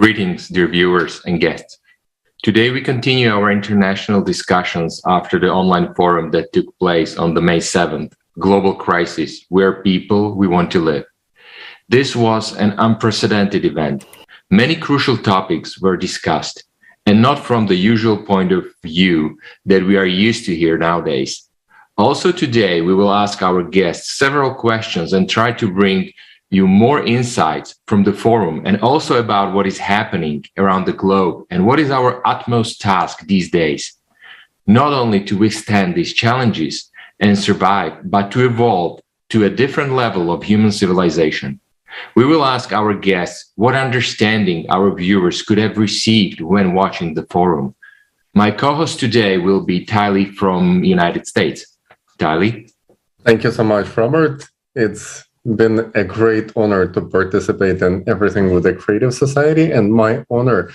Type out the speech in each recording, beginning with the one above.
Greetings, dear viewers and guests. Today we continue our international discussions after the online forum that took place on the May 7th, Global Crisis, Where People We Want to Live. This was an unprecedented event. Many crucial topics were discussed, and not from the usual point of view that we are used to here nowadays. Also today, we will ask our guests several questions and try to bring you more insights from the forum and also about what is happening around the globe and what is our utmost task these days. Not only to withstand these challenges and survive, but to evolve to a different level of human civilization. We will ask our guests what understanding our viewers could have received when watching the forum. My co-host today will be Tylee from United States. Tylee? Thank you so much, Robert. It's been a great honor to participate in everything with the Creative Society, and my honor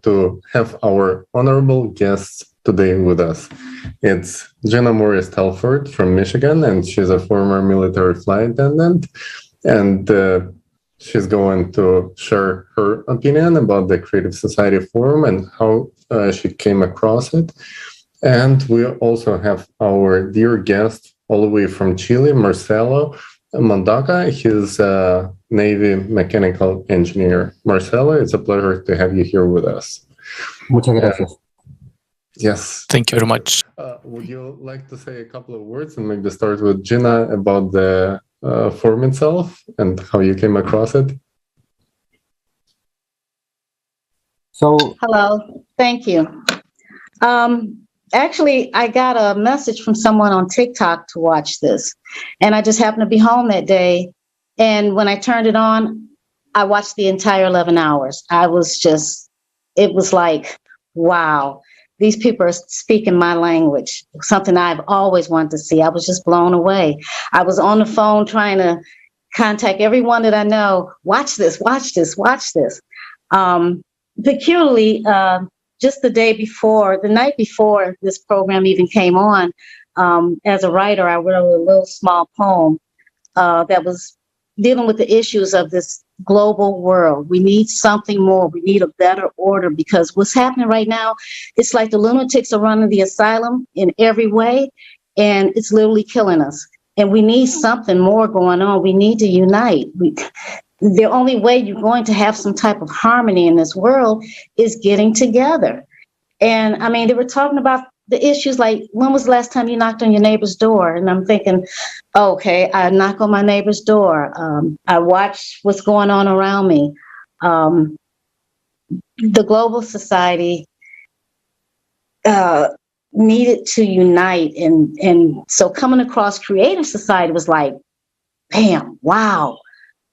to have our honorable guests today with us. It's Jenna Morris Telford from Michigan, and she's a former military flight attendant. And she's going to share her opinion about the Creative Society Forum and how she came across it. And we also have our dear guest all the way from Chile, Marcelo Mondaca. He's a Navy mechanical engineer. Marcelo, it's a pleasure to have you here with us. Muchas gracias. Yes. Thank you very much. Would you like to say a couple of words and maybe start with Gina about the forum itself and how you came across it? Hello, thank you. Actually, I got a message from someone on TikTok to watch this, and I just happened to be home that day. And when I turned it on, I watched the entire 11 hours. It was like, wow, these people are speaking my language, something I've always wanted to see. I was just blown away. I was on the phone trying to contact everyone that I know. Watch this, watch this, watch this. Peculiarly, just the night before this program even came on, as a writer, I wrote a little small poem that was dealing with the issues of this global world. We need something more. We need a better order, because what's happening right now, it's like the lunatics are running the asylum in every way, and it's literally killing us. And we need something more going on. We need to unite. The only way you're going to have some type of harmony in this world is getting together. And I mean, they were talking about the issues like, when was the last time you knocked on your neighbor's door? And I'm thinking, okay, I knock on my neighbor's door. I watch what's going on around me. The global society needed to unite. And so coming across Creative Society was like, bam, wow.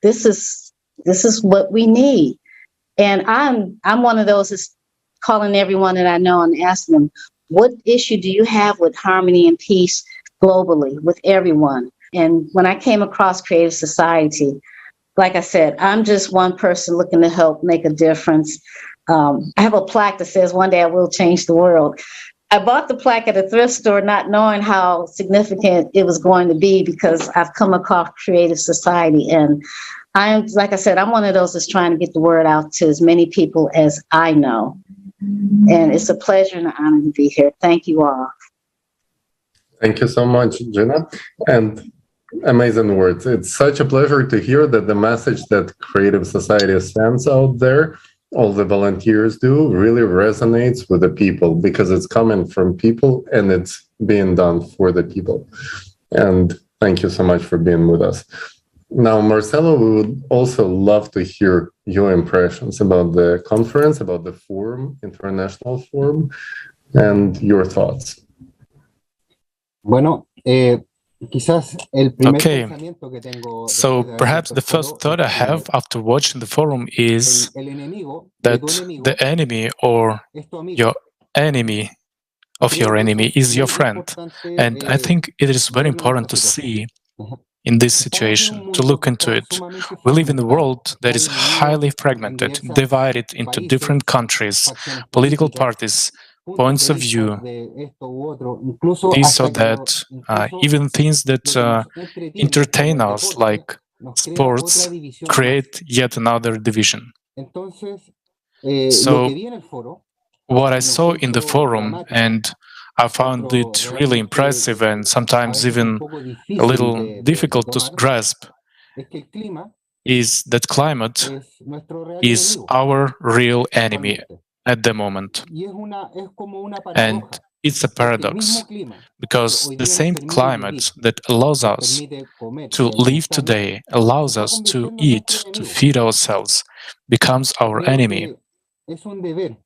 This is what we need. And I'm one of those that's calling everyone that I know and asking them, what issue do you have with harmony and peace globally with everyone? And when I came across Creative Society, like I said, I'm just one person looking to help make a difference. I have a plaque that says, one day I will change the world. I bought the plaque at a thrift store not knowing how significant it was going to be, because I've come across Creative Society. And like I said, I'm one of those that's trying to get the word out to as many people as I know. And it's a pleasure and an honor to be here. Thank you all. Thank you so much, Gina. And amazing words. It's such a pleasure to hear that the message that Creative Society sends out there, all the volunteers do, really resonates with the people, because it's coming from people and it's being done for the people. And thank you so much for being with us. Now, Marcelo, we would also love to hear your impressions about the conference, about the forum, international forum, and your thoughts. Bueno, quizás el primer Okay, pensamiento que tengo so después de haber perhaps visto the el first foro thought I es have after watching the forum is el enemigo that de tu enemigo the enemy or es tu amigo. your enemy of your Creo que eso enemy es is your muy friend. importante And I think it is very verlo en important esta to see situación. in this Estamos en un situation, to mundo look que into está it. sumamente We live in a fragmentado, world that está is dividido highly en fragmented, diversas divided into países, different countries, facciones political políticas, parties, puntos points de of vista view, de esto u otro, incluso this or hasta que that, even things that lo que nos entretiene, entertain como el us, deporte, like nos crea otra sports, división más. create yet another division. Entonces, lo So que vi en el foro, what I saw in the forum, and I found it really impressive and sometimes even a little difficult to grasp, es que el clima is that climate es nuestro real is enemigo our real enemy actualmente. at the moment. Y es como una And paradoja, it's a porque el paradox, mismo clima because hoy the día nos same permite climate vivir, that allows nos us permite comer to y live alimentarnos, today, se allows está us to convirtiendo en eat, nuestro to enemigo. feed ourselves, becomes our Creo enemy. que es un deber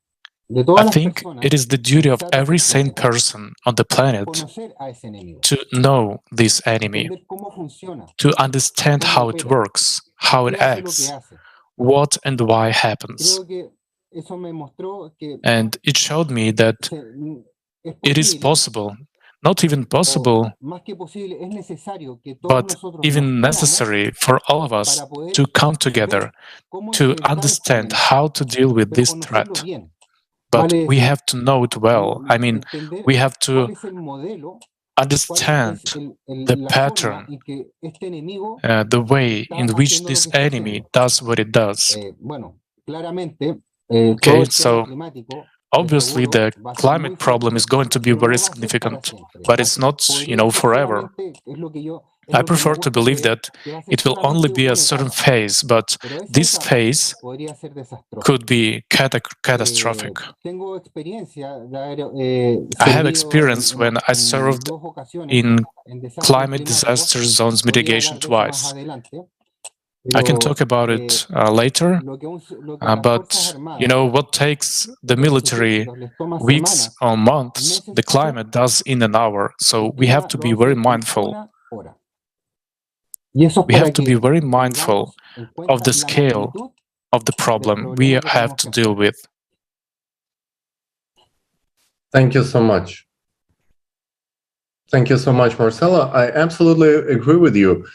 de I todas las think personas it is the duty of pensar hacia every el sane planeta, person on the planet conocer a ese enemigo, to know this enemy, entender cómo funciona, to understand cómo how it opera, works, how por it qué hace lo acts, que hace. what and why happens. Creo que eso me mostró que And it showed me that es it is posible, possible, not even possible, o más que posible, es necesario que todos but nosotros nos even unamos necessary for all of us para poder to come ver together, cómo to enfrentar esta understand amenaza, how to deal with pero this conocerlo threat. bien. But Vale we decir, have to know it well. I mean, entender we have cuál to es el modelo, cuál understand es the la forma pattern, en que este enemigo the way está in which haciendo lo this que está enemy haciendo. does what it does. Bueno, claramente, Okay, todo el tema so climático de obviously seguro the va a ser muy climate problem is fuerte, going to be pero very no va a ser para significant, siempre. but Va- it's not, podría ser forever. solamente, es lo que yo, es I lo que me prefer to gusta believe creer, that que va a ser it will only solamente be a una certain etapa, phase, but pero esa this etapa phase podría ser desastrosa. could be catastrophic. Tengo experiencia de haber I have servido experience when I en served dos ocasiones in en desastres climate climáticos. disaster zones Podría mitigation hablar de eso más twice. adelante, I can pero talk about it later, lo que las but Fuerzas you Armadas know what takes the o los military ejércitos les toma weeks semanas or months, meses the hacer, climate does in an hour. So el we have clima to lo be hace very en mindful. una hora. Y eso es We para have to be que very mindful tengamos en of cuenta the la scale magnitud of the del problem we problema que have tenemos to que deal enfrentar. with. Thank you so much. Thank you so much, Marcella. I absolutely agree with you.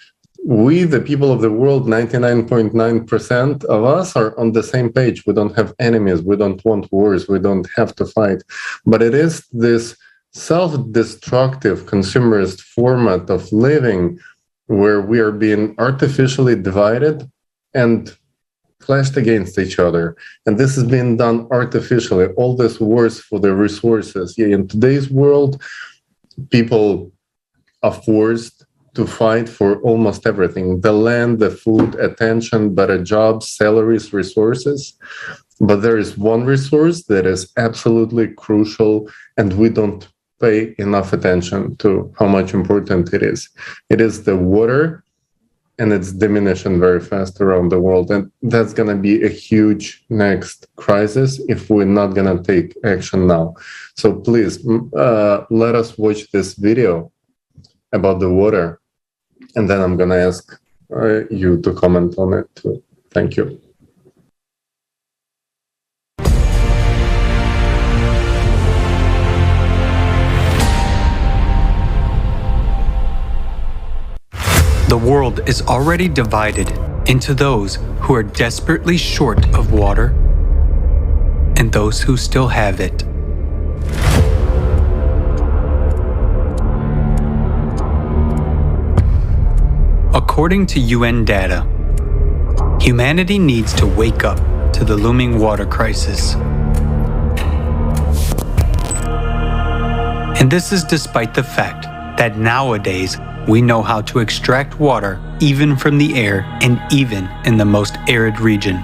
We, the people of the world, 99.9% of us are on the same page. We don't have enemies. We don't want wars. We don't have to fight. But it is this self-destructive consumerist format of living where we are being artificially divided and clashed against each other. And this is being done artificially. All these wars for the resources. Yeah, in today's world, people are forced to fight for almost everything: the land, the food, attention, better jobs, salaries, resources. But there is one resource that is absolutely crucial, and we don't pay enough attention to how much important it is. It is the water, and it's diminishing very fast around the world. And that's going to be a huge next crisis if we're not going to take action now. So please let us watch this video about the water, and then I'm going to ask you to comment on it too. Thank you. The world is already divided into those who are desperately short of water and those who still have it. According to UN data, humanity needs to wake up to the looming water crisis. And this is despite the fact that nowadays we know how to extract water even from the air and even in the most arid region.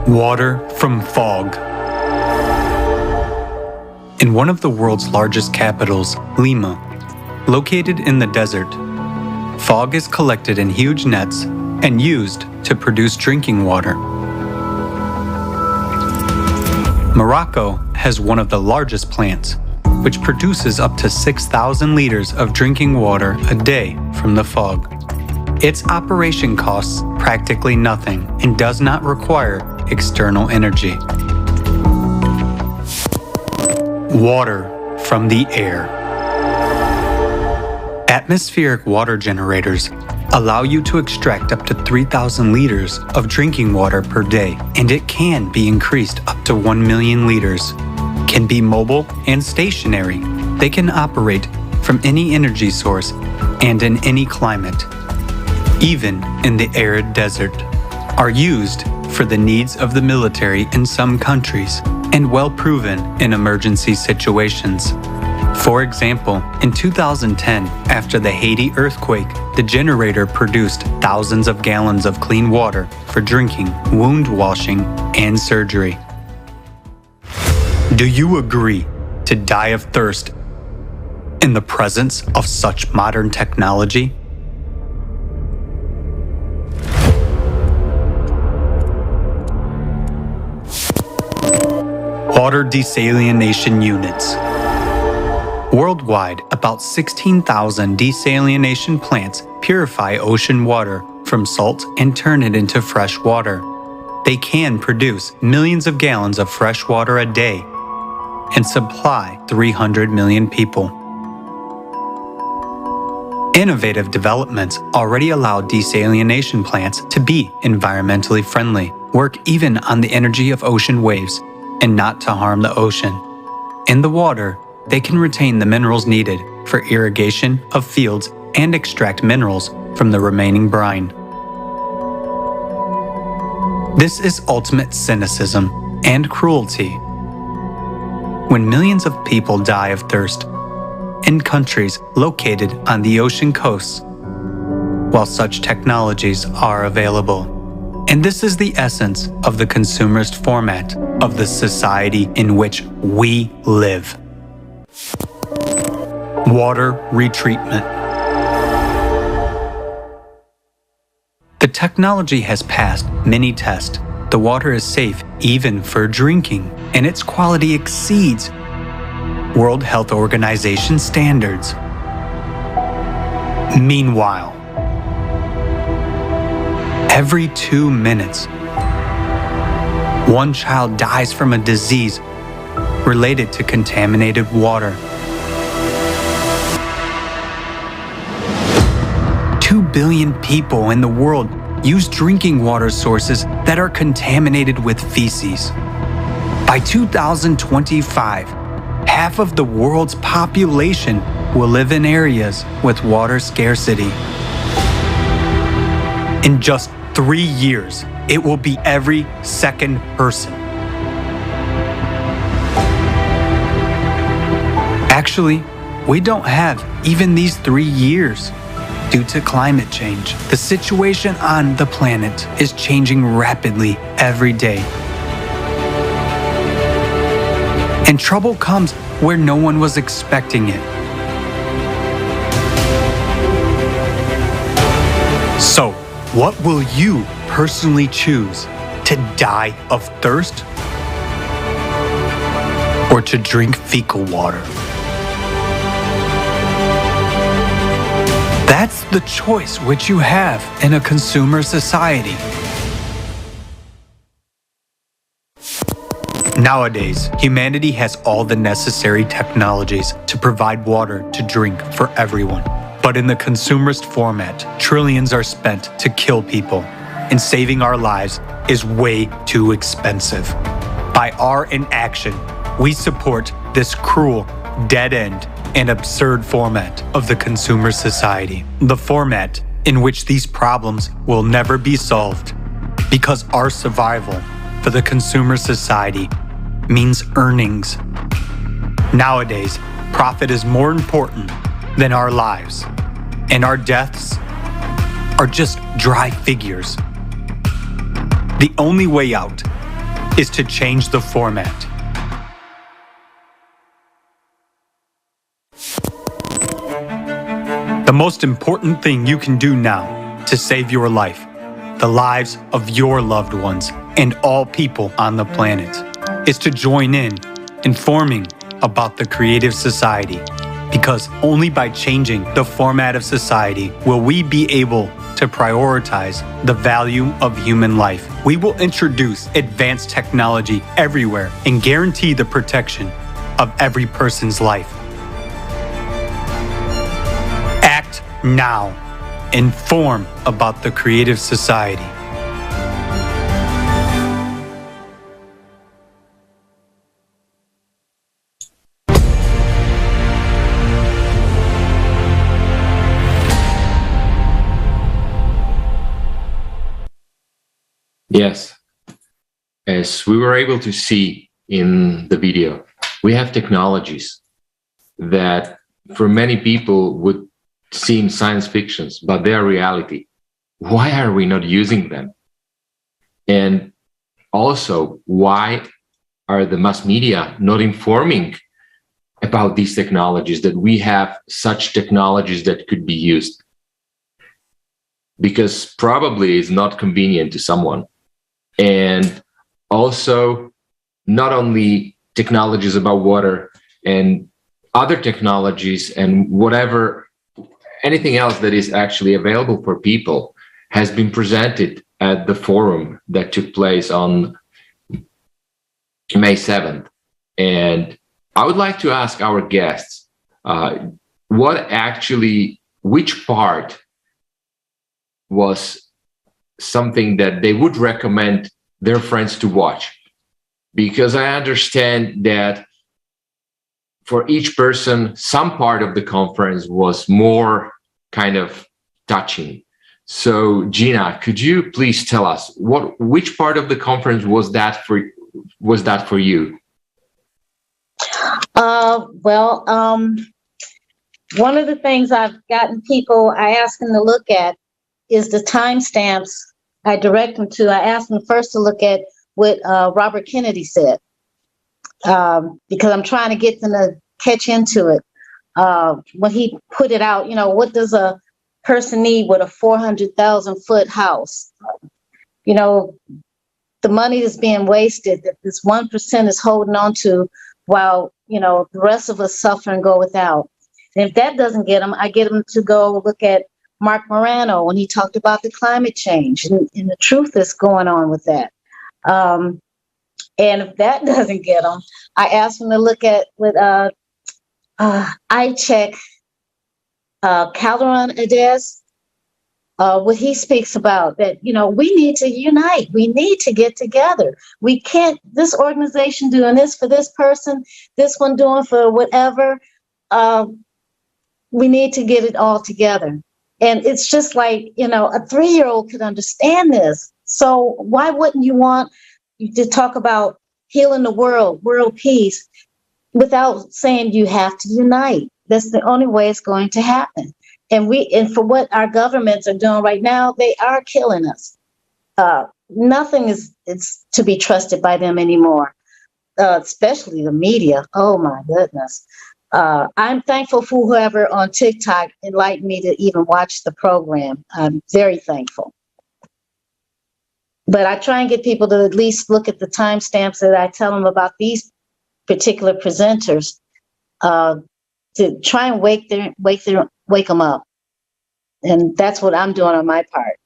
Water from fog. In one of the world's largest capitals, Lima, located in the desert, fog is collected in huge nets and used to produce drinking water. Morocco has one of the largest plants, which produces up to 6,000 liters of drinking water a day from the fog. Its operation costs practically nothing and does not require external energy. Water from the air. Atmospheric water generators allow you to extract up to 3,000 liters of drinking water per day, and it can be increased up to 1 million liters. Can be mobile and stationary. They can operate from any energy source and in any climate. even in the arid desert, are used for the needs of the military in some countries and well proven in emergency situations. For example, in 2010, after the Haiti earthquake, the generator produced thousands of gallons of clean water for drinking, wound washing, and surgery. Do you agree to die of thirst in the presence of such modern technology? Water desalination units. Worldwide, about 16,000 desalination plants purify ocean water from salt and turn it into fresh water. They can produce millions of gallons of fresh water a day and supply 300 million people. Innovative developments already allow desalination plants to be environmentally friendly, work even on the energy of ocean waves, and not to harm the ocean. In the water, they can retain the minerals needed for irrigation of fields and extract minerals from the remaining brine. This is ultimate cynicism and cruelty. When millions of people die of thirst in countries located on the ocean coasts, while such technologies are available. And this is the essence of the consumerist format of the society in which we live. Water retreatment. The technology has passed many tests. The water is safe even for drinking, and its quality exceeds World Health Organization standards. Meanwhile, every 2 minutes, one child dies from a disease related to contaminated water. 2 billion people in the world use drinking water sources that are contaminated with feces. By 2025, half of the world's population will live in areas with water scarcity. In just 3 years, it will be every second person. Actually, we don't have even these 3 years. Due to climate change, the situation on the planet is changing rapidly every day. And trouble comes where no one was expecting it. So, what will you personally choose? To die of thirst? Or to drink fecal water? That's the choice which you have in a consumer society. Nowadays, humanity has all the necessary technologies to provide water to drink for everyone. But in the consumerist format, trillions are spent to kill people, and saving our lives is way too expensive. By our inaction, we support this cruel, dead-end, and absurd format of the consumer society. The format in which these problems will never be solved, because our survival for the consumer society means earnings. Nowadays, profit is more important than our lives, and our deaths are just dry figures. The only way out is to change the format. The most important thing you can do now to save your life, the lives of your loved ones, and all people on the planet, is to join in informing about the creative society, because only by changing the format of society will we be able to prioritize the value of human life. We will introduce advanced technology everywhere and guarantee the protection of every person's life. Act now. Inform about the creative society. Yes. As we were able to see in the video, we have technologies that for many people would seem science fictions, but they are reality. Why are we not using them? And also, why are the mass media not informing about these technologies, that we have such technologies that could be used? Because probably it's not convenient to someone. And also, not only technologies about water and other technologies and whatever, anything else that is actually available for people has been presented at the forum that took place on May 7th. And I would like to ask our guests, which part was something that they would recommend their friends to watch? Because I understand that for each person, some part of the conference was more kind of touching. So, Gina, could you please tell us which part of the conference was that for you? One of the things I've gotten people, I ask them to look at is the timestamps. I direct them to. I ask them first to look at what Robert Kennedy said, because I'm trying to get them to catch into it. When he put it out, what does a person need with a 400,000-foot house? The money is being wasted that this 1% is holding on to, while the rest of us suffer and go without. And if that doesn't get them, I get them to go look at Mark Morano when he talked about the climate change and the truth that's going on with that. And if that doesn't get them, I ask them to look at with I check Calderon Ades, what he speaks about, that we need to unite, we need to get together. We can't, this organization doing this for this person, this one doing for whatever. We need to get it all together. And it's just like, a 3-year-old could understand this. So why wouldn't you want to talk about healing the world peace, without saying you have to unite? That's the only way it's going to happen. And for what our governments are doing right now, they are killing us. Nothing is to be trusted by them anymore, especially the media. Oh my goodness. I'm thankful for whoever on TikTok enlightened me to even watch the program. I'm very thankful. But I try and get people to at least look at the timestamps that I tell them about these particular presenters, to try and wake them up. And that's what I'm doing on my part.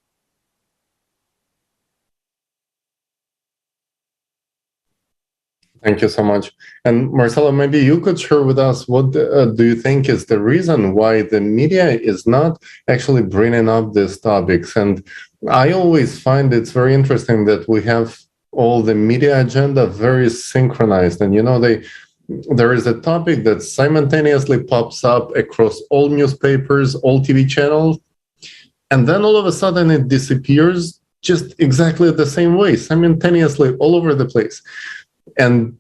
Thank you so much. And Marcelo, maybe you could share with us what do you think is the reason why the media is not actually bringing up these topics? And I always find it's very interesting that we have all the media agenda very synchronized. And, there is a topic that simultaneously pops up across all newspapers, all TV channels, and then all of a sudden it disappears just exactly the same way, simultaneously all over the place. And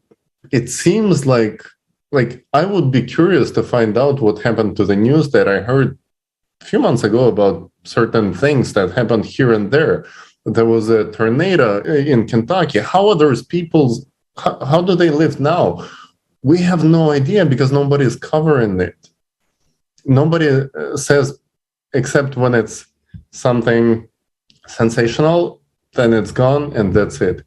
it seems like I would be curious to find out what happened to the news that I heard a few months ago about certain things that happened here and there. There was a tornado in Kentucky. How are those people, how do they live now? We have no idea because nobody is covering it. Nobody says, except when it's something sensational, then it's gone and that's it.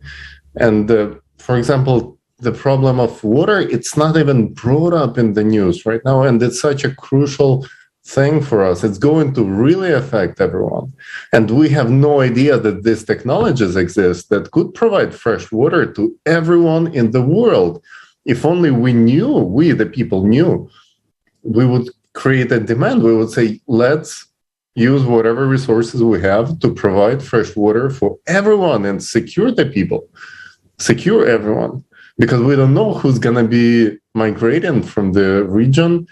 And for example, the problem of water, it's not even brought up in the news right now. And it's such a crucial thing for us. It's going to really affect everyone. And we have no idea that these technologies exist that could provide fresh water to everyone in the world. If only we, the people, knew, we would create a demand. We would say, let's use whatever resources we have to provide fresh water for everyone and secure the people, secure everyone, because we don't know who's going to be migrating from the region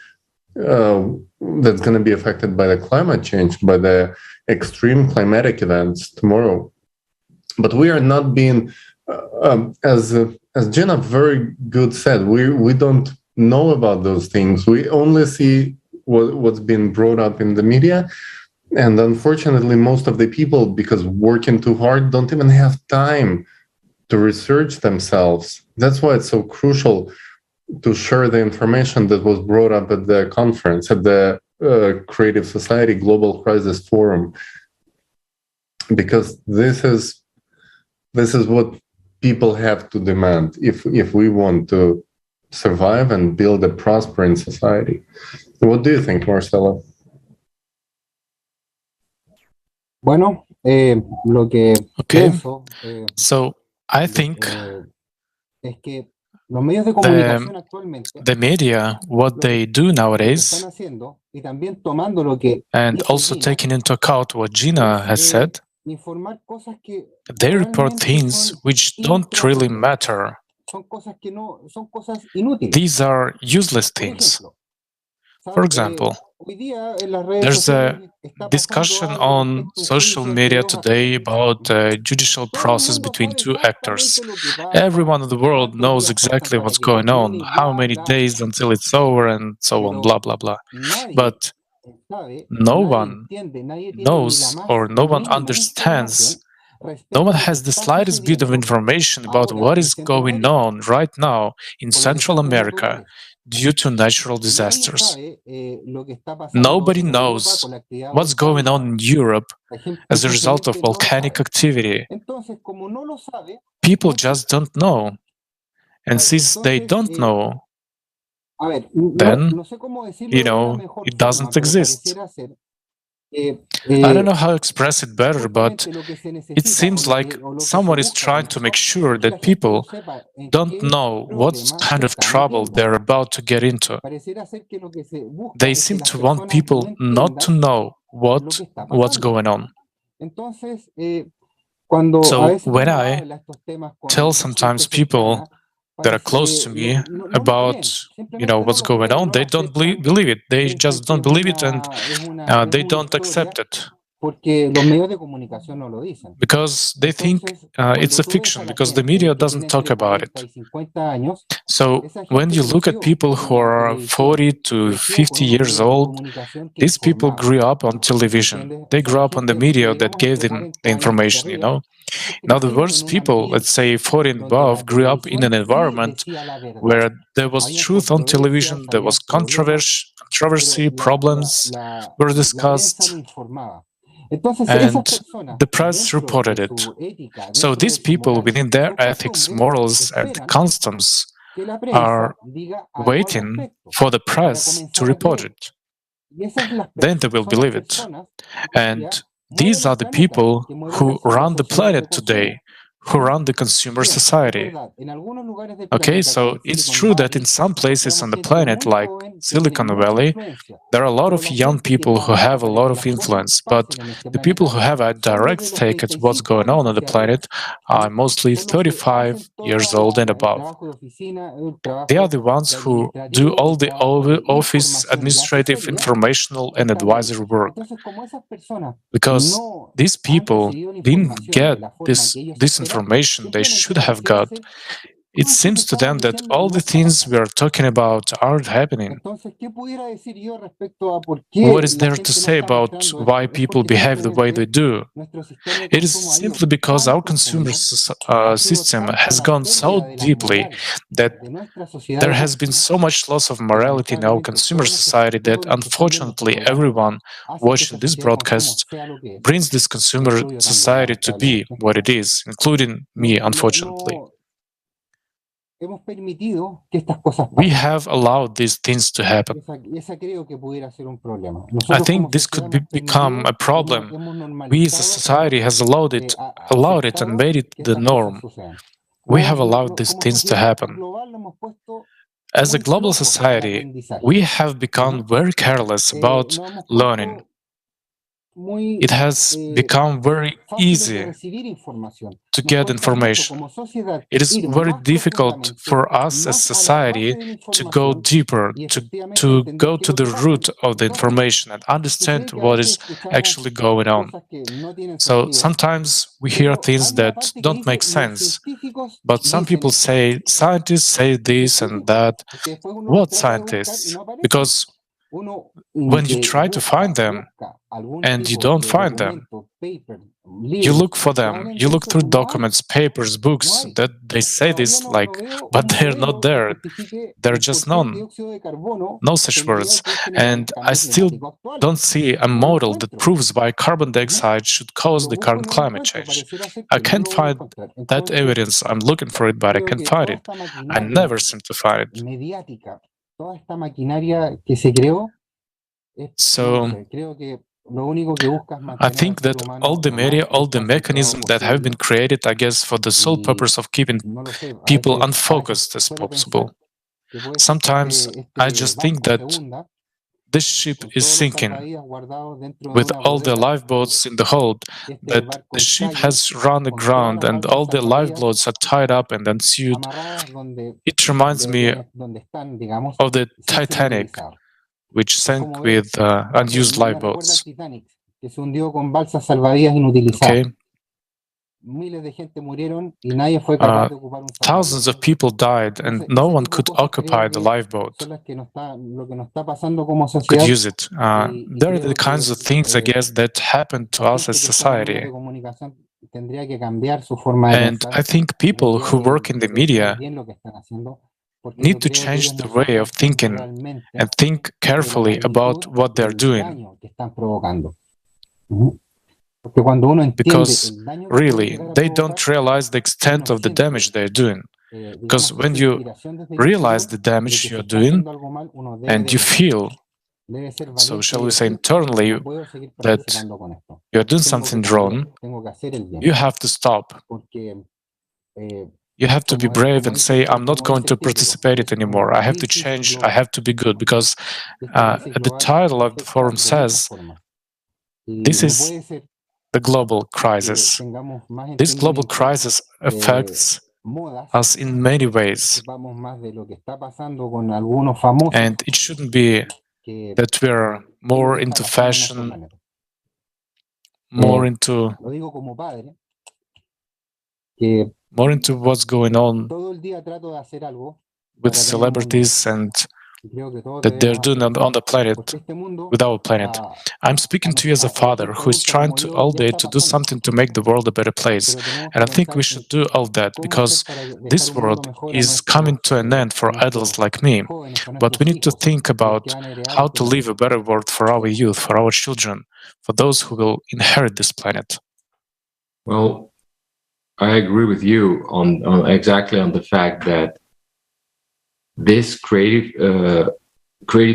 that's going to be affected by the climate change, by the extreme climatic events tomorrow. But we are not being, as Jenna very good said, we don't know about those things. We only see what's been brought up in the media. And unfortunately, most of the people, because working too hard, don't even have time to research themselves. That's why it's so crucial to share the information that was brought up at the conference, at the Creative Society Global Crisis Forum, because this is what people have to demand if we want to survive and build a prospering society. What do you think, Marcelo? Bueno, lo que pienso, so I think es que los medios de comunicación actualmente the media, what they do nowadays, están haciendo, y también tomando lo que and dice also Gina, taking into account what Gina has said, informar cosas que they report realmente things son which don't really intrascendentes. matter. Son cosas que no, son cosas inútiles. These are useless Por things. ejemplo, For example, hoy día en las redes there's a sociales está discussion pasando algo on respecto a un social juicio entre media dos today actores. about a judicial Todo el process mundo between sabe two actors. exactamente lo que pasa, Everyone in the world cuántos knows días exactly faltan para what's que going on, termine y how bla, many bla, days until it's over, and so on, blah, blah, blah. nadie But sabe, no nadie one entiende, nadie tiene ni la knows más or no one mínima understands, información no respecto one a lo que has the está slightest bit of sucediendo information about ahora what en is going Centroamérica on right now in con los Central desastres America naturales. due to natural Nadie disasters. sabe lo que está pasando Nobody en Europa knows con la actividad what's going on volcánica. in Europe La gente, as a mucha result of gente no lo volcanic sabe. activity. Entonces, como no lo sabe, People muchos, just don't know. And since they entonces, don't know, a ver, then, no sé cómo decirlo de una mejor it forma, doesn't pero exist. pareciera ser I don't know how to express it better, but justamente lo que se it necesita seems o lo like que, o lo que se someone is busca trying con to make esto sure es que la that gente no people sepa en don't qué know what problema kind se of está trouble metiendo. they're about to get into. Pareciera ser que lo que se busca They es que seem las to want personas no people not to entiendan know lo que está what's pasando. going on. Entonces, cuando a So veces when uno I habla estos temas tell con gente sometimes people cercana, that are close to me no lo about, creen, simplemente no what's lo going creen, on, no lo they don't aceptan, believe it. They piensan just que don't believe it, and es they una don't historia accept it porque los medios de comunicación no lo dicen. because they think Entonces, it's a cuando tú ves a fiction la because the gente media que doesn't tiene talk entre about 40 it. y 50 años, So esa when gente you look at creció people who con una are televisión, 40 to creció con 50 unos years medios de old, comunicación que these people informaban, grew up on television. ¿entiendes? They O sea, grew la up on the gente, media that digamos, gave entre them 40 the años hacia information, arriba, Now, the crecieron en worst un people, let's ambiente say 40 and donde la above, grew up in an televisión sí environment decía la verdad. where there was Habían truth on television, controversias, there was habían problemas, controversy, pero problems were la prensa lo discussed, informaba. Entonces, esas and personas, the press dentro de reported it. su ética, So dentro de these su people, moral within y their sus ethics, costumbres, morals, and esperan customs, que la are prensa diga algo al waiting respecto for the para press to comenzar a report creer. it. Y esas Then they will son las believe it. personas que hoy And día these mueven are el the planeta, people que mueven who las run the sociedades de planet consumo. today, who run the consumer Bien, es society. verdad, en algunos lugares del Okay, planeta, como so en it's Silicon true that in Valley, some places on encontramos the gente planet, muy like joven que tiene Silicon mucha Valley, influencia, there are a lot pero of la young gente que people who have trabaja a para lot que of las cosas influence, but pasen en este the people who planeta have a son direct desde los stake at what's 35 going on años on the hacia arriba. planet are mostly Son los que 35 hacen years todo old and el above. trabajo de oficina, el They are trabajo the ones de who do administrativo, all el the trabajo de office, información y de administrative, asesoría informational, que and están ahí. advisory work. Entonces, como esas personas Because no these han people recibido la didn't información get de la forma que ellos this esperan, information they simplemente should have pareciera got. ser It todo esto que seems to estamos them that diciendo all no the está things we pasando. are talking about aren't happening. Entonces, ¿qué pudiera decir yo respecto a por What qué is la there to gente no say está about mostrando why esto? Es people porque behave the way they simplemente do? nuestro sistema de It is consumo ha ido simply because tan our consumer profundo, ha sido system tanta has la gone so pérdida de la deeply moral that de nuestra there sociedad de has been consumo, so much loss of que morality in our lamentablemente consumer society that todos los que están viendo este unfortunately programa everyone hacen que watching esta this sociedad de consumo broadcast sea lo que es, brings this consumer incluyo también society to be lamentablemente. what it is, including me, unfortunately. Hemos permitido que estas cosas We pasen. have allowed these things to happen. Esa creo que pudiera ser un problema. I Nosotros como think this sociedad could hemos become a permitido, problem. hemos We as a normalizado, society has allowed it and aceptado made it que the estas cosas norm. sucedan. We have allowed these Como things to sociedad happen. global lo hemos puesto As a muy global flojos al society, aprendizaje. we have become ¿Ya? very careless about Nos hemos learning. puesto it has become very easy to get information. It is very difficult for us as society to go deeper, to go to the root of the information and understand what is actually going on. So sometimes we hear things that don't make sense, but some people say, scientists say this and that. What scientists? Because when you try to find them and you don't find them, you look for them, you look through documents, papers, books that they say this like, but they're not there. There are just no such words. And I still don't see a model that proves why carbon dioxide should cause the current climate change. I can't find that evidence. I'm looking for it, but I can't find it. I never seem to find it. So I think that all the media, all the mechanisms that have been created, I guess, for the sole purpose of keeping people unfocused as possible. Sometimes I just think that this ship is sinking with all the lifeboats in the hold, that the ship has run aground and all the lifeboats are tied up and ensued. It reminds me of the Titanic, which sank with unused lifeboats. Okay. Thousands of people died and no one could occupy the lifeboat, could use it. There are the kinds of things, I guess, that happen to us as society. And I think people who work in the media need to change the way of thinking and think carefully about what they're doing. Because really, they don't realize the extent of the damage they're doing. Because when you realize the damage you're doing and you feel, so shall we say internally, that you're doing something wrong, you have to stop. You have to be brave and say, I'm not going to participate in it anymore. I have to change. I have to be good. Because the title of the forum says, this is the global crisis. This global crisis affects us in many ways. And it shouldn't be that we're more into fashion, more into what's going on with celebrities and that they're doing on the planet, with our planet. I'm speaking to you as a father who is trying to all day to do something to make the world a better place. And I think we should do all that because this world is coming to an end for adults like me. But we need to think about how to live a better world for our youth, for our children, for those who will inherit this planet. Well, I agree with you on exactly on the fact that this creative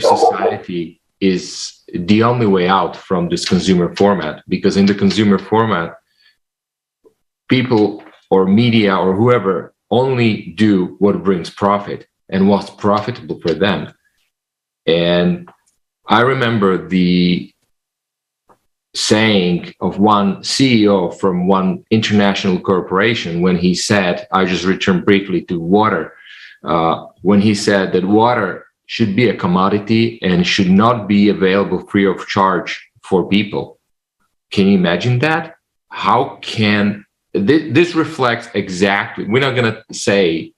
society is the only way out from this consumer format, because in the consumer format, people or media or whoever only do what brings profit and what's profitable for them. And I remember the saying of one CEO from one international corporation when he said, I just return briefly to water, when he said that water should be a commodity and should not be available free of charge for people. Can you imagine that? How can this reflects exactly? We're not gonna say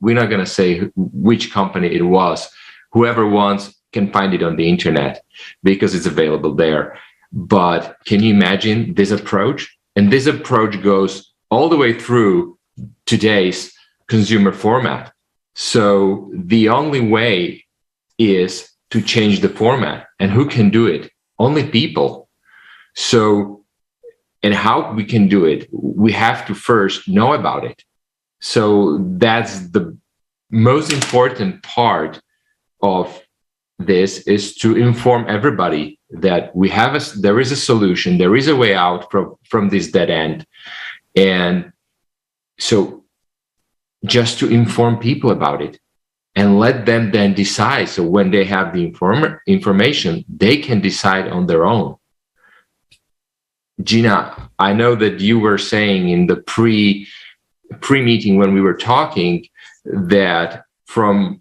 which company it was. Whoever wants can find it on the internet because it's available there. But can you imagine this approach? And this approach goes all the way through today's consumer format. So the only way is to change the format. And who can do it? Only people. So, and how we can do it, we have to first know about it. So that's the most important part of this, is to inform everybody that there is a solution, there is a way out from this dead end. And so just to inform people about it and let them then decide. So when they have the information, they can decide on their own. Gina, I know that you were saying in the pre-meeting when we were talking that from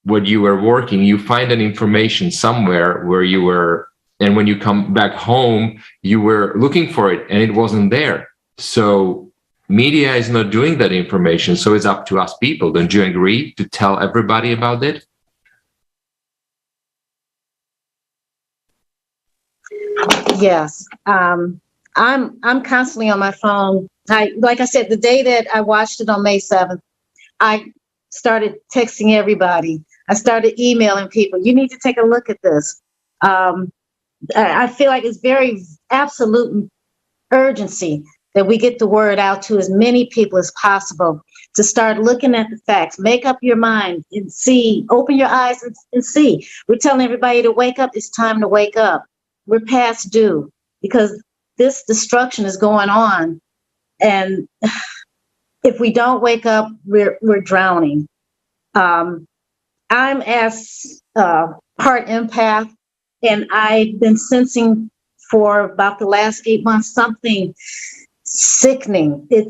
what you were working, you find an information somewhere where you were, and when you come back home, you were looking for it and it wasn't there. So media is not doing that information. So it's up to us people. Don't you agree to tell everybody about it? Yes. I'm constantly on my phone. Like I said, the day that I watched it on May 7th, I started texting everybody. I started emailing people. You need to take a look at this. I feel like it's very absolute urgency that we get the word out to as many people as possible to start looking at the facts. Make up your mind and see, open your eyes and see. We're telling everybody to wake up. It's time to wake up. We're past due because this destruction is going on. And if we don't wake up, we're drowning. I'm as part empath, and I've been sensing for about the last 8 months something sickening. It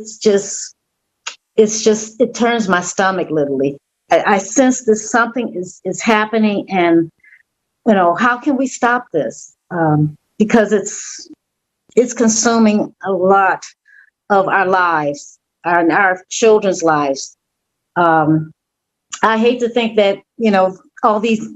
turns my stomach literally. I sense that something is happening, and how can we stop this? Because it's consuming a lot of our lives, our children's lives. I hate to think that, all these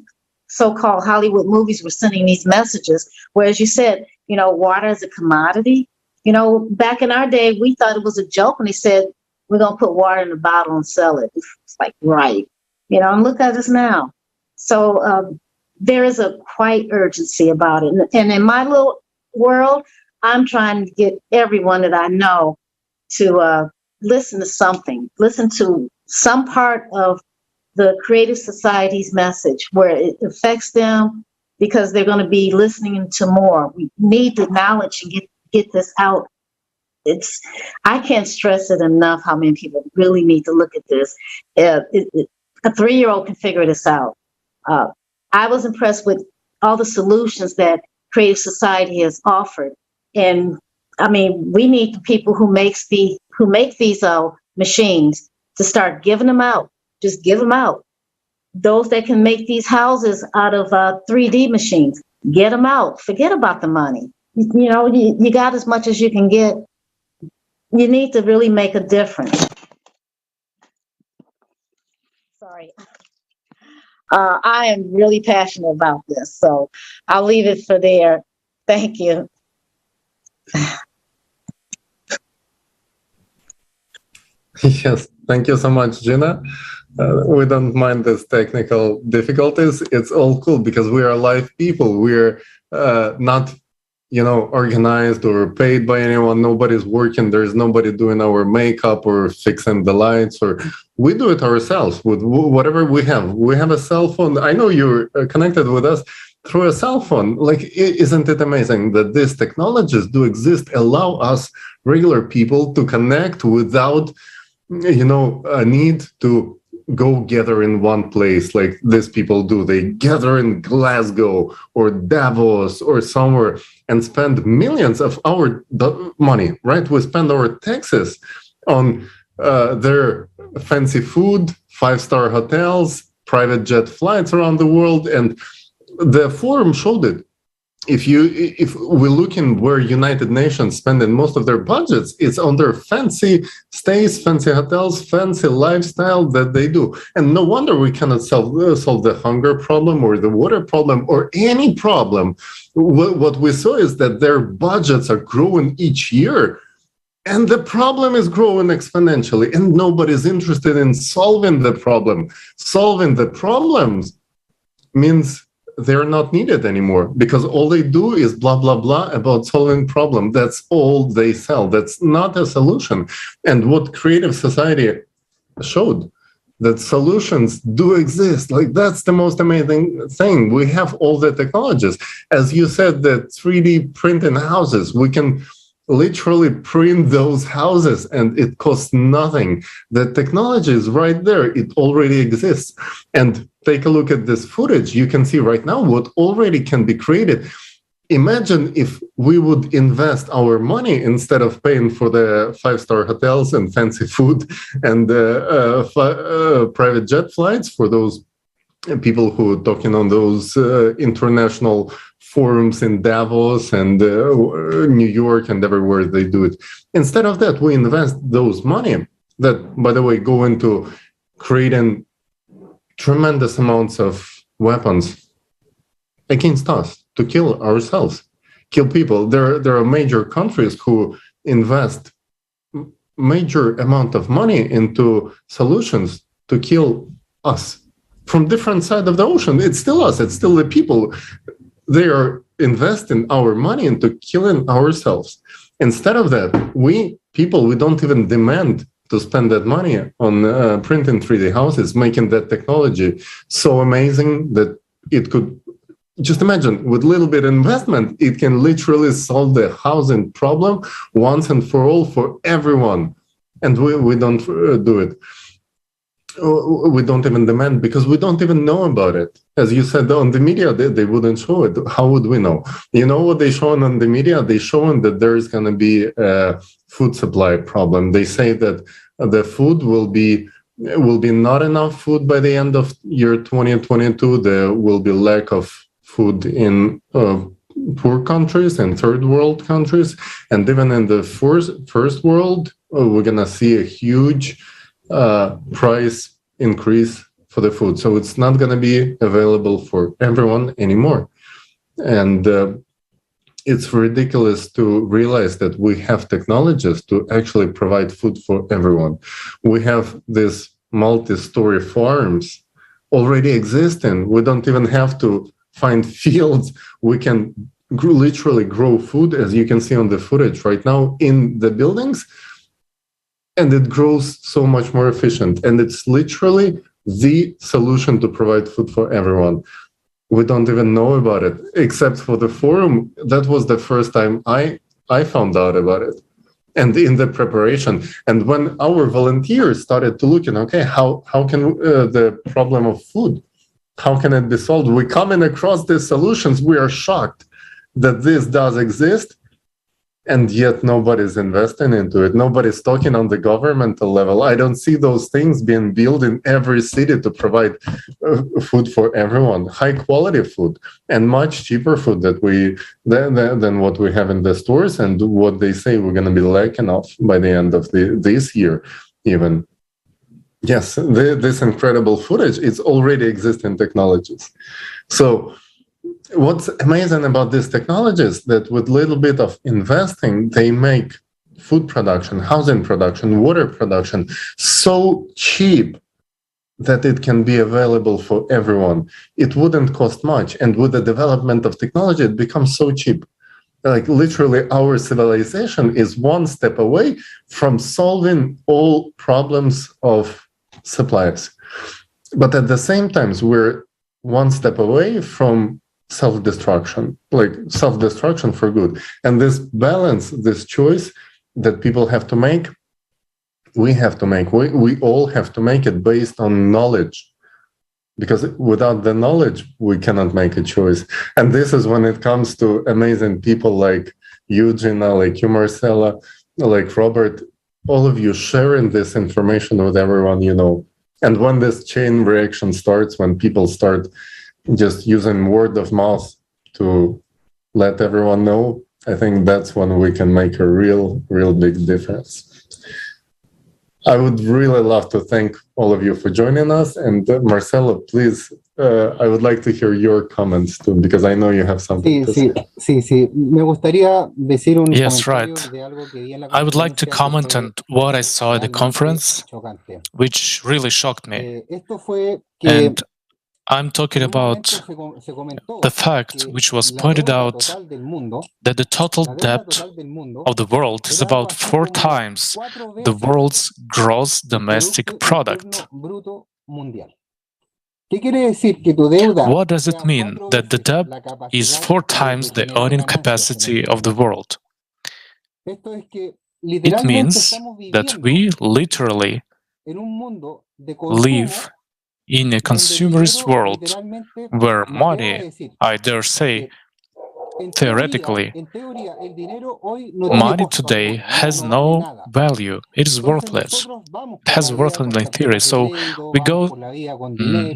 so-called Hollywood movies were sending these messages, where, as you said, water is a commodity. Back in our day, we thought it was a joke when they said, we're going to put water in a bottle and sell it. It's like, right. And look at us now. So there is a quite urgency about it. And in my little world, I'm trying to get everyone that I know to listen to something, listen to some part of the Creative Society's message where it affects them, because they're going to be listening to more. We need the knowledge and get this out. I can't stress it enough how many people really need to look at this. A 3-year-old can figure this out. I was impressed with all the solutions that Creative Society has offered. And I mean, we need the people who make these machines to start giving them out. Just give them out. Those that can make these houses out of 3D machines, get them out. Forget about the money. You got as much as you can get. You need to really make a difference. Sorry. I am really passionate about this, so I'll leave it for there. Thank you. Yes, thank you so much, Gina. We don't mind these technical difficulties. It's all cool because we are live people. We're not, organized or paid by anyone. Nobody's working. There's nobody doing our makeup or fixing the lights, or we do it ourselves with whatever we have. We have a cell phone. I know you're connected with us through a cell phone. Like, isn't it amazing that these technologies do exist, allow us regular people to connect without, a need to go gather in one place like these people do. They gather in Glasgow or Davos or somewhere and spend millions of our money, right? We spend our taxes on their fancy food, 5-star hotels, private jet flights around the world. And the forum showed it. If we look in where United Nations spending most of their budgets, it's on their fancy stays, fancy hotels, fancy lifestyle that they do. And no wonder we cannot solve the hunger problem or the water problem or any problem. What we saw is that their budgets are growing each year, and the problem is growing exponentially, and nobody's interested in solving the problem. Solving the problems means they're not needed anymore, because all they do is blah, blah, blah about solving problem. That's all they sell. That's not a solution. And what Creative Society showed, that solutions do exist. Like, that's the most amazing thing. We have all the technologies. As you said, the 3D printing houses, we can literally print those houses and it costs nothing. The technology is right there. It already exists. And take a look at this footage. You can see right now what already can be created. imagine if we would invest our money instead of paying for the 5-star hotels and fancy food and private jet flights for those people who are talking on those international forums in Davos and New York and everywhere they do it. Instead of that, we invest those money that, by the way, go into creating tremendous amounts of weapons against us to kill ourselves, kill people. There are major countries who invest major amount of money into solutions to kill us from different side of the ocean. It's still us. It's still the people. They are investing our money into killing ourselves. Instead of that, we don't even demand to spend that money on printing 3D houses, making that technology so amazing that it could, just imagine, with little bit investment, it can literally solve the housing problem once and for all for everyone. And we don't do it. We don't even demand because we don't even know about it. As you said, on the media, they wouldn't show it. How would we know? You know what they show on the media? They showing that there is going to be a food supply problem. They say that the food will be not enough food by the end of year 2022. There will be lack of food in poor countries and third world countries. And even in the first world, we're going to see a huge price increase for the food. So it's not going to be available for everyone anymore. And it's ridiculous to realize that we have technologies to actually provide food for everyone. We have these multi-story farms already existing. We don't even have to find fields. We can literally grow food, as you can see on the footage right now, in the buildings. And it grows so much more efficient. And it's literally the solution to provide food for everyone. We don't even know about it, except for the forum. That was the first time I found out about it. And in the preparation. And when our volunteers started to look, okay, how can the problem of food, how can it be solved? We coming across these solutions. We are shocked that this does exist. And yet nobody's investing into it. Nobody's talking on the governmental level. I don't see those things being built in every city to provide food for everyone, high quality food and much cheaper food than what we have in the stores and what they say we're going to be lacking of by the end of this year even. Yes, this incredible footage, it's already existing technologies. So what's amazing about these technologies that with little bit of investing, they make food production, housing production, water production so cheap that it can be available for everyone. It wouldn't cost much. And with the development of technology, it becomes so cheap. Like literally our civilization is one step away from solving all problems of supplies. But at the same time, we're one step away from self-destruction, like self-destruction for good. And this balance, this choice that people have to make, we have to make. We all have to make it based on knowledge. Because without the knowledge, we cannot make a choice. And this is when it comes to amazing people like you, Gina, like you, Marcella, like Robert, all of you sharing this information with everyone you know. And when this chain reaction starts, when people start just using word of mouth to let everyone know, I think that's when we can make a real big difference. I would really love to thank all of you for joining us. And Marcelo, please, I would like to hear your comments too, because I know you have something to say. Sí. Me gustaría decir un Yes, comentario right. de algo que vi en la I would like to conferencia que comment fue on what I saw at the realmente conference, chocante. which really shocked me. Esto fue que And I'm talking en un momento about se comentó the fact que which was la pointed deuda out total del mundo, that the total la deuda debt total del mundo of the world is era algo about así 4 como times 4 the veces world's gross el domestic Producto product. Interno Bruto Mundial. ¿Qué quiere decir? Que tu deuda What does sea it mean 4 that the veces debt la is capacidad 4 de times the generar earning ganancias en el capacity of the mundo? world? Esto es que It literalmente means estamos that viviendo we literally en un mundo de consumo live in a donde el consumerist dinero world literalmente, where me atrevo a money, decir I dare say, que theoretically, money today has no value. It is worthless. It has worth only in theory. So we go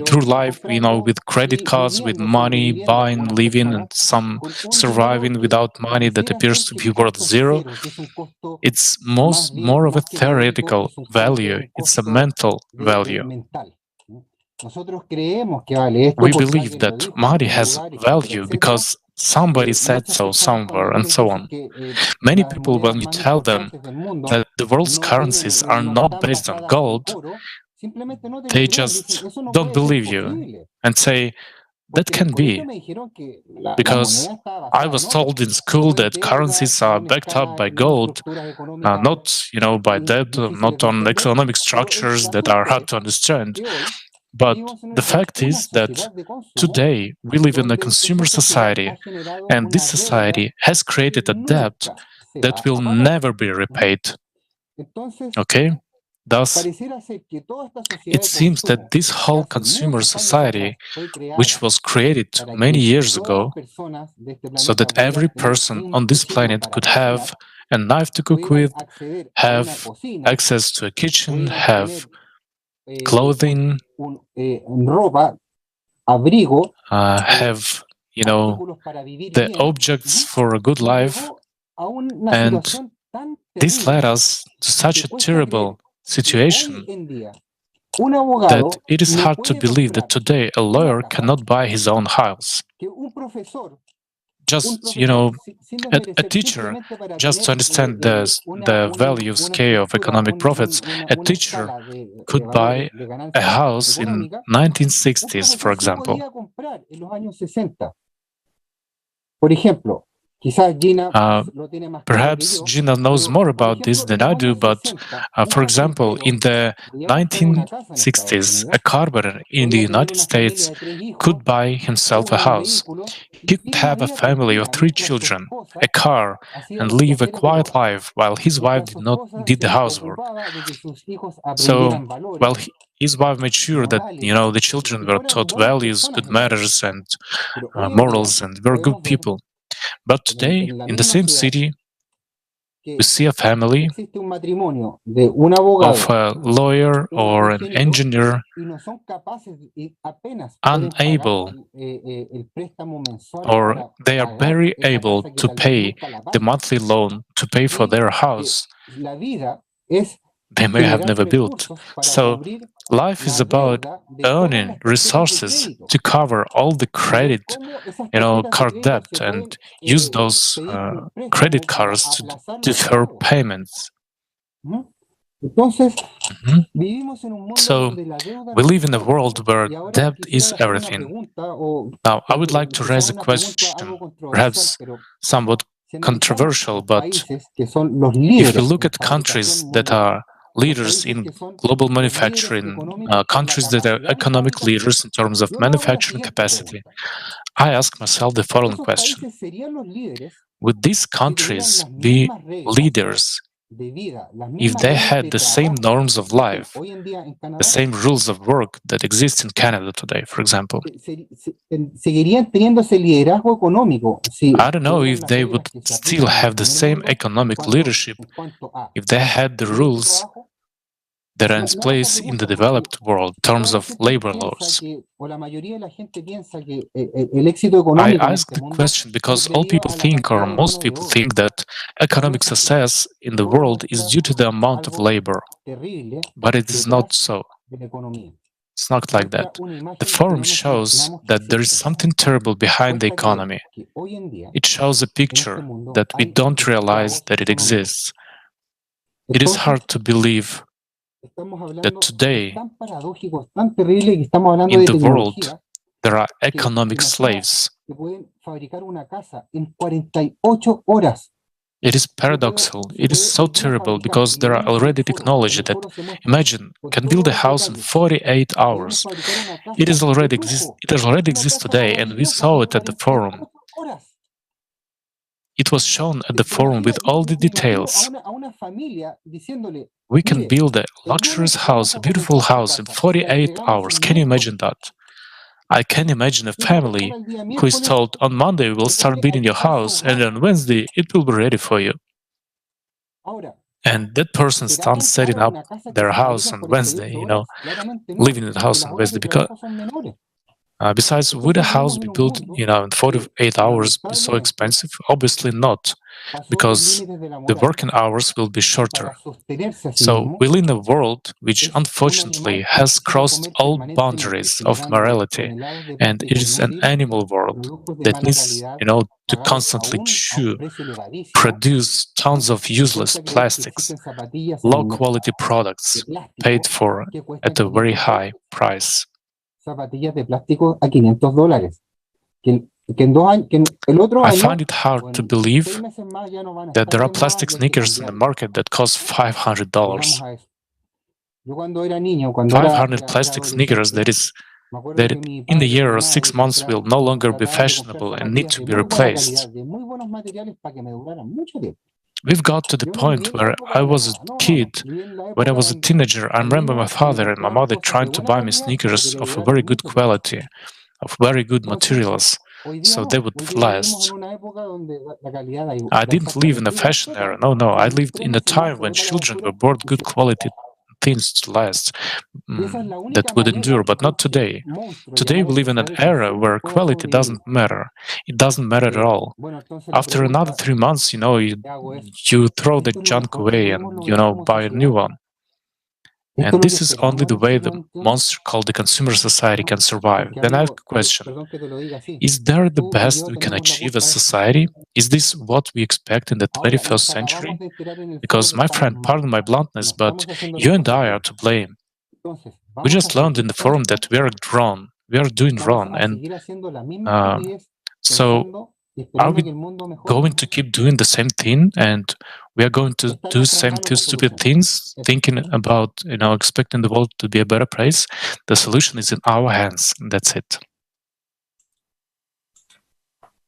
through life, with credit cards, with money, buying, living, and some surviving without money that appears to be worth zero. It's more of a theoretical value. It's a mental value. We believe that money has value because somebody said so somewhere, and so on. Many people, when you tell them that the world's currencies are not based on gold, they just don't believe you and say, that can be, because I was told in school that currencies are backed up by gold, not by debt, not on economic structures that are hard to understand. But the fact is that today we live in a consumer society, and this society has created a debt that will never be repaid. Okay? Thus, it seems that this whole consumer society, which was created many years ago, so that every person on this planet could have a knife to cook with, have access to a kitchen, have clothing, have the objects for a good life, and this led us to such a terrible situation that it is hard to believe that today a lawyer cannot buy his own house. Just, a teacher, just to understand the value scale of economic profits, a teacher could buy a house in 1960s, for example. Perhaps Gina knows more about this than I do, but for example, in the 1960s, a carpenter in the United States could buy himself a house. He could have a family of 3 children, a car, and live a quiet life while his wife did the housework. So, while his wife made sure that the children were taught values, good manners, and morals, and were good people. But today, in the same city, we see a family of a lawyer or an engineer unable, or they are very able to pay the monthly loan to pay for their house they may have never built. So life is about earning resources to cover all the credit, card debt, and use those credit cards to defer payments. So we live in a world where debt is everything. Now, I would like to raise a question, perhaps somewhat controversial, but if we look at countries that are leaders in global manufacturing, countries that are economic leaders in terms of manufacturing capacity, I ask myself the following question. Would these countries be leaders if they had the same norms of life, the same rules of work that exist in Canada today, for example? I don't know if they would still have the same economic leadership if they had the rules that are in place in the developed world in terms of labor laws. I ask the question because all people think, or most people think, that economic success in the world is due to the amount of labor. But it is not so. It's not like that. The forum shows that there is something terrible behind the economy. It shows a picture that we don't realize that it exists. It is hard to believe that today, in the world, there are economic slaves. It is paradoxical. It is so terrible because there are already technology that, imagine, can build a house in 48 hours. It already exists today, and we saw it at the forum. It was shown at the forum with all the details. We can build a luxurious house, a beautiful house in 48 hours. Can you imagine that? I can imagine a family who is told on Monday we'll start building your house and on Wednesday it will be ready for you. And that person starts setting up their house on Wednesday, living in the house on Wednesday because besides, would a house be built, in 48 hours be so expensive? Obviously not, because the working hours will be shorter. So we live in a world which unfortunately has crossed all boundaries of morality, and it is an animal world that needs, to constantly produce tons of useless plastics, low-quality products paid for at a very high price. I find it hard to believe that there are plastic sneakers in the market that cost $500. 500 plastic sneakers that in a year or 6 months will no longer be fashionable and need to be replaced. We've got to the point where I was a kid, when I was a teenager, I remember my father and my mother trying to buy me sneakers of a very good quality, of very good materials, so they would last. I didn't live in a fashion era, no, I lived in a time when children were bought good quality things to last, that would endure, but not today. Today we live in an era where quality doesn't matter. It doesn't matter at all. After another 3 months, you throw the junk away and, buy a new one. And this is only the way the monster called the consumer society can survive. Then I have a question. Is there the best we can achieve as society? Is this what we expect in the 21st century? Because, my friend, pardon my bluntness, but you and I are to blame. We just learned in the forum that we are wrong. We are doing wrong. And so are we going to keep doing the same thing, and we are going to do same two stupid things, thinking about, expecting the world to be a better place? The solution is in our hands. And that's it.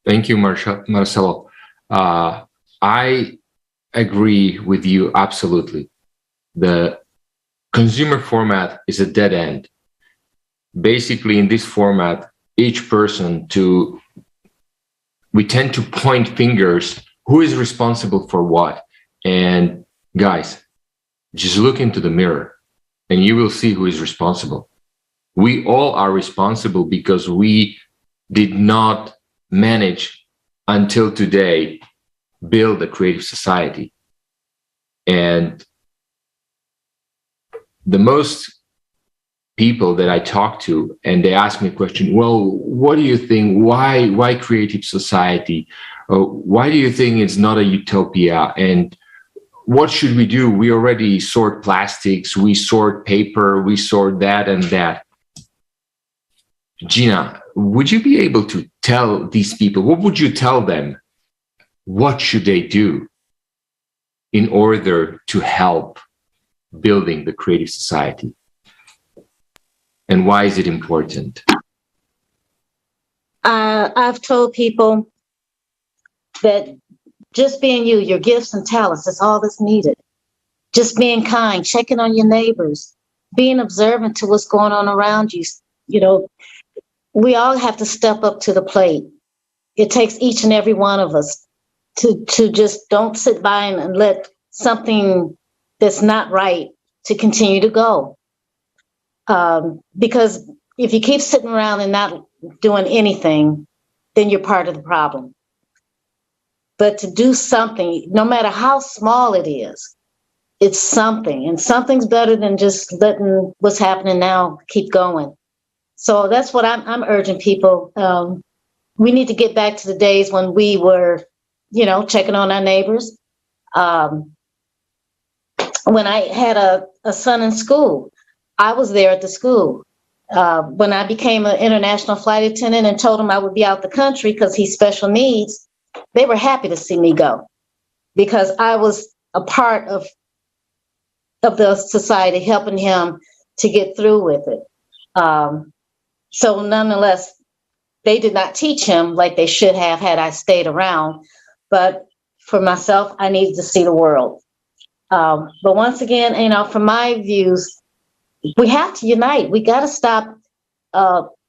Thank you, Marcelo. I agree with you absolutely. The consumer format is a dead end. Basically, in this format, each person we tend to point fingers, who is responsible for what? And guys, just look into the mirror and you will see who is responsible. We all are responsible because we did not manage until today build a creative society. And the most people that I talk to, and they ask me a question, well, what do you think? Why creative society? Why do you think it's not a utopia? And what should we do? We already sort plastics, we sort paper, we sort that and that. Gina, would you be able to tell these people, what would you tell them? What should they do in order to help building the creative society? And why is it important? I've told people that just being you, your gifts and talents, is all that's needed. Just being kind, checking on your neighbors, being observant to what's going on around you. We all have to step up to the plate. It takes each and every one of us to just don't sit by and let something that's not right to continue to go. Because if you keep sitting around and not doing anything, then you're part of the problem. But to do something, no matter how small it is, it's something. And something's better than just letting what's happening now keep going. So that's what I'm urging people. We need to get back to the days when we were, checking on our neighbors. When I had a son in school, I was there at the school. When I became an international flight attendant and told him I would be out the country because he's special needs, they were happy to see me go because I was a part of the society, helping him to get through with it. So nonetheless, they did not teach him like they should have had I stayed around. But for myself, I needed to see the world. But once again, from my views, we have to unite. We got to stop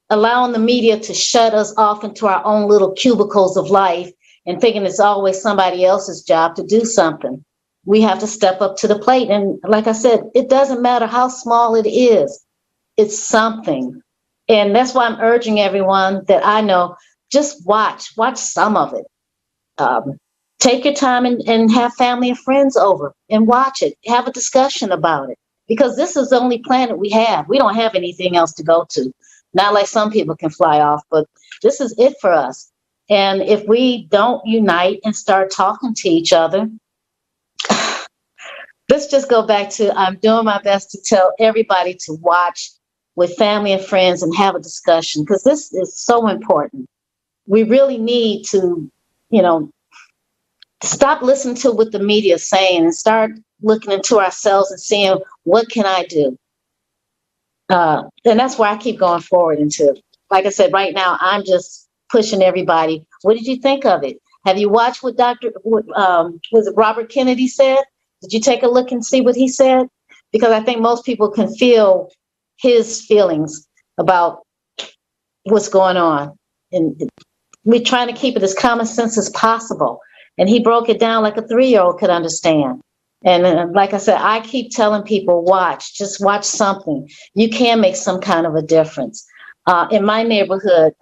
allowing the media to shut us off into our own little cubicles of life and thinking it's always somebody else's job to do something. We have to step up to the plate. And like I said, it doesn't matter how small it is, it's something. And that's why I'm urging everyone that I know, just watch some of it. Take your time and have family and friends over and watch it. Have a discussion about it. Because this is the only planet we have. We don't have anything else to go to. Not like some people can fly off, but this is it for us. And if we don't unite and start talking to each other, let's just go back to, I'm doing my best to tell everybody to watch with family and friends and have a discussion, because this is so important. We really need to, stop listening to what the media is saying and start looking into ourselves and seeing, what can I do? And that's where I keep going forward into. Like I said, right now, I'm just pushing everybody. What did you think of it? Have you watched what was it Robert Kennedy said? Did you take a look and see what he said? Because I think most people can feel his feelings about what's going on. And we're trying to keep it as common sense as possible. And he broke it down like a 3-year-old could understand. And like I said, I keep telling people, just watch something. You can make some kind of a difference. In my neighborhood,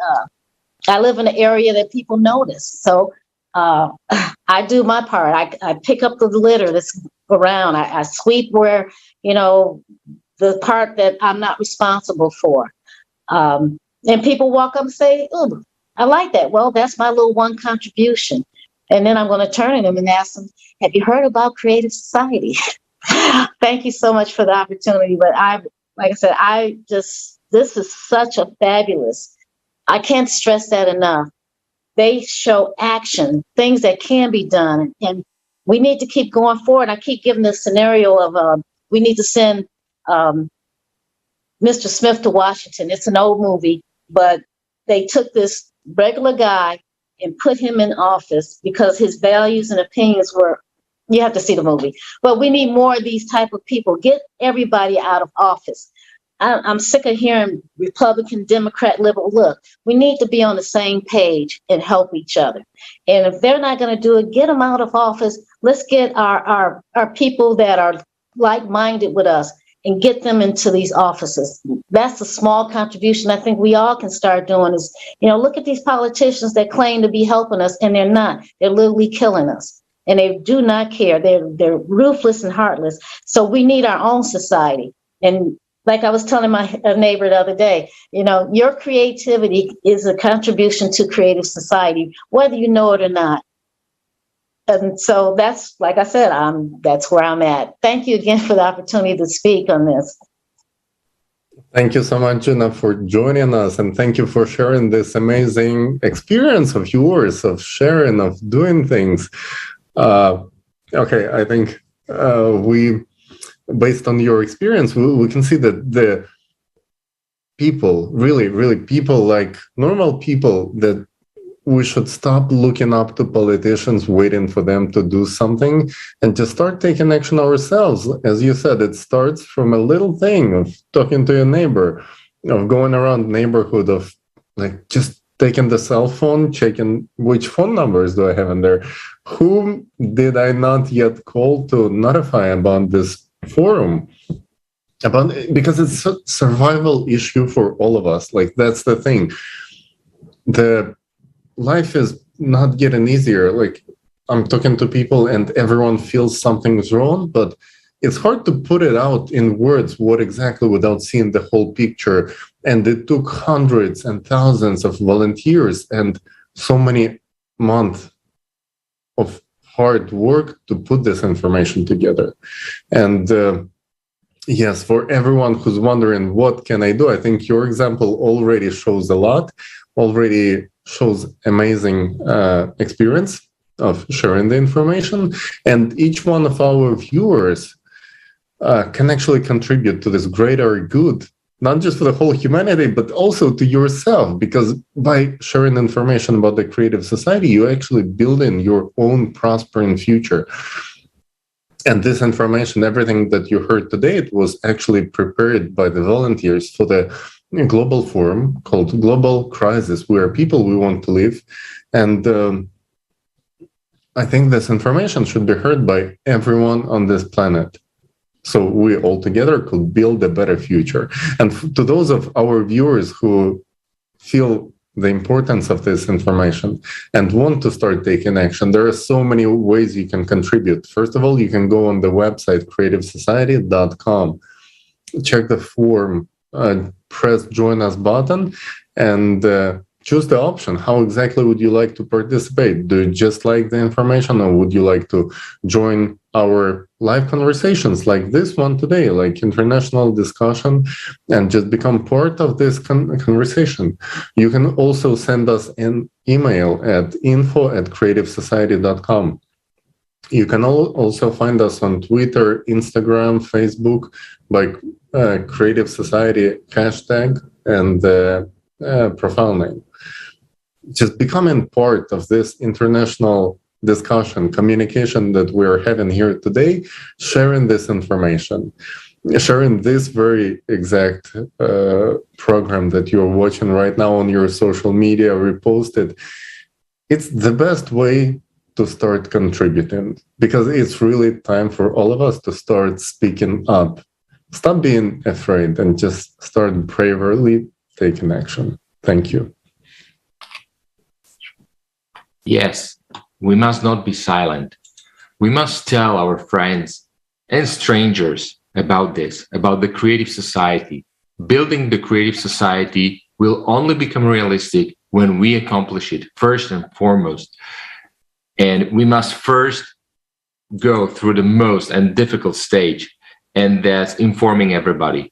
I live in an area that people notice. So I do my part. I pick up the litter that's around. I sweep where, the part that I'm not responsible for. And people walk up and say, oh, I like that. Well, that's my little one contribution. And then I'm going to turn to them and ask them, have you heard about Creative Society? Thank you so much for the opportunity. But like I said, this is such a fabulous, I can't stress that enough. They show action, things that can be done. And we need to keep going forward. I keep giving the scenario of we need to send Mr. Smith to Washington. It's an old movie, but they took this regular guy and put him in office because his values and opinions were, you have to see the movie. But we need more of these type of people. Get everybody out of office. I'm sick of hearing Republican, Democrat, liberal. Look, we need to be on the same page and help each other. And if they're not going to do it, get them out of office. Let's get our people that are like-minded with us and get them into these offices. That's a small contribution I think we all can start doing is, look at these politicians that claim to be helping us and they're not. They're literally killing us. And they do not care. They're ruthless and heartless. So we need our own society. And like I was telling my neighbor the other day, your creativity is a contribution to creative society, whether you know it or not. And so that's, like I said, that's where I'm at. Thank you again for the opportunity to speak on this. Thank you so much, Gina, for joining us. And thank you for sharing this amazing experience of yours, of sharing, of doing things. Okay, I think based on your experience, we can see that the people, really people, like normal people, that we should stop looking up to politicians, waiting for them to do something, and just start taking action ourselves. As you said, it starts from a little thing of talking to your neighbor, of going around neighborhood, of like just taking the cell phone, checking which phone numbers do I have in there, whom did I not yet call to notify about this forum, because it's a survival issue for all of us. Like, that's the thing. The life is not getting easier. Like, I'm talking to people and everyone feels something's wrong, but it's hard to put it out in words what exactly without seeing the whole picture. And it took hundreds and thousands of volunteers and so many months of hard work to put this information together. And yes, for everyone who's wondering, what can I do? I think your example already shows a lot, already shows amazing experience of sharing the information. And each one of our viewers can actually contribute to this greater good, not just for the whole humanity, but also to yourself, because by sharing information about the creative society, you actually build in your own prospering future. And this information, everything that you heard today, it was actually prepared by the volunteers for the a global forum called Global Crisis. We are people, we want to live. And I think this information should be heard by everyone on this planet. So we all together could build a better future. And to those of our viewers who feel the importance of this information and want to start taking action, there are so many ways you can contribute. First of all, you can go on the website creativesociety.com, check the form, press join us button, and choose the option. How exactly would you like to participate? Do you just like the information, or would you like to join our live conversations like this one today, like international discussion, and just become part of this conversation? You can also send us an email at info@creativesociety.com. You can also find us on Twitter, Instagram, Facebook by Creative Society hashtag and profile name. Just becoming part of this international discussion, communication that we're having here today, sharing this information, sharing this very exact program that you're watching right now on your social media, repost it. It's the best way to start contributing, because it's really time for all of us to start speaking up. Stop being afraid and just start bravely taking action. Thank you. Yes, we must not be silent. We must tell our friends and strangers about this, about the creative society. Building the creative society will only become realistic when we accomplish it first and foremost. And we must first go through the most and difficult stage, and that's informing everybody.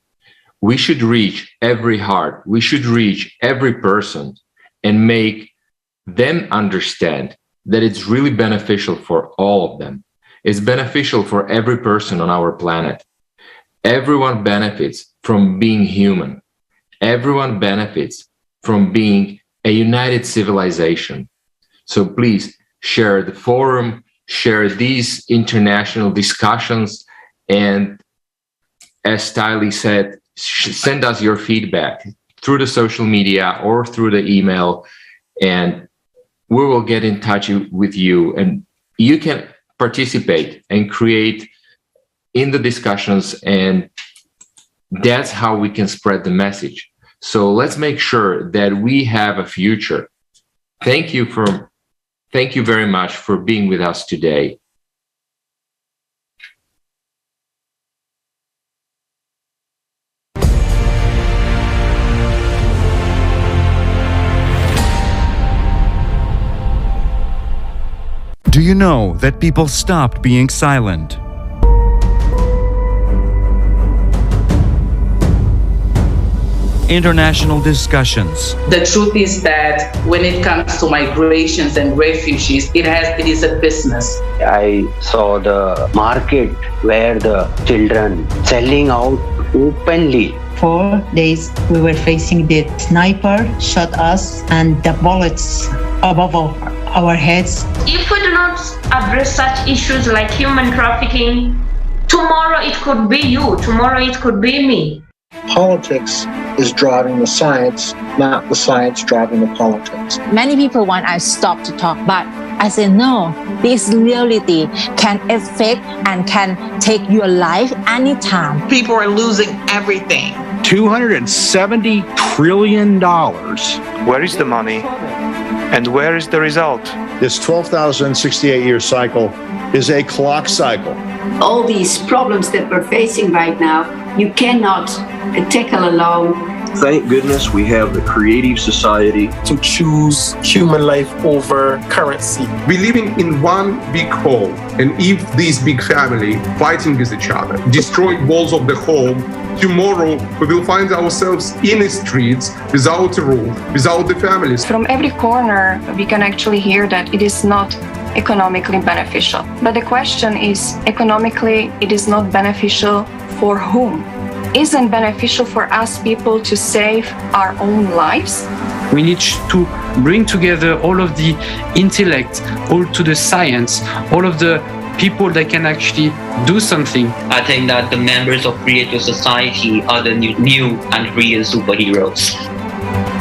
We should reach every heart. We should reach every person and make them understand that it's really beneficial for all of them. It's beneficial for every person on our planet. Everyone benefits from being human. Everyone benefits from being a united civilization. So please share the forum, share these international discussions, and as Tylee said, send us your feedback through the social media or through the email, and we will get in touch with you, and you can participate and create in the discussions, and that's how we can spread the message. So let's make sure that we have a future. Thank you very much for being with us today. Do you know that people stopped being silent? International discussions. The truth is that when it comes to migrations and refugees, it is a business. I saw the market where the children selling out openly. 4 days we were facing the sniper shot us and the bullets above our heads. If we do not address such issues like human trafficking, tomorrow it could be you, tomorrow it could be me. Politics is driving the science, not the science driving the politics. Many people want us to stop to talk, but I say no. This reality can affect and can take your life anytime. People are losing everything. $270 trillion. Where is the money? And where is the result? This 12,068-year cycle is a clock cycle. All these problems that we're facing right now, you cannot tackle alone. Thank goodness we have the Creative Society to choose human life over currency. We're living in one big home, and if this big family fighting with each other, destroy walls of the home, tomorrow we will find ourselves in the streets without a roof, without the families. From every corner, we can actually hear that it is not economically beneficial. But the question is, economically, it is not beneficial for whom? Isn't beneficial for us people to save our own lives? We need to bring together all of the intellect, all to the science, all of the people that can actually do something. I think that the members of Creative Society are the new and real superheroes.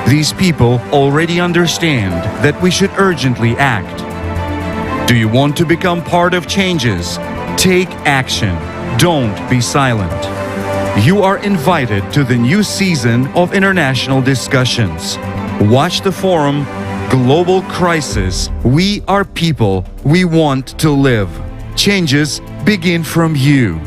These people already understand that we should urgently act. Do you want to become part of changes? Take action. Don't be silent. You are invited to the new season of international discussions. Watch the forum, Global Crisis. We are people. We want to live. Changes begin from you.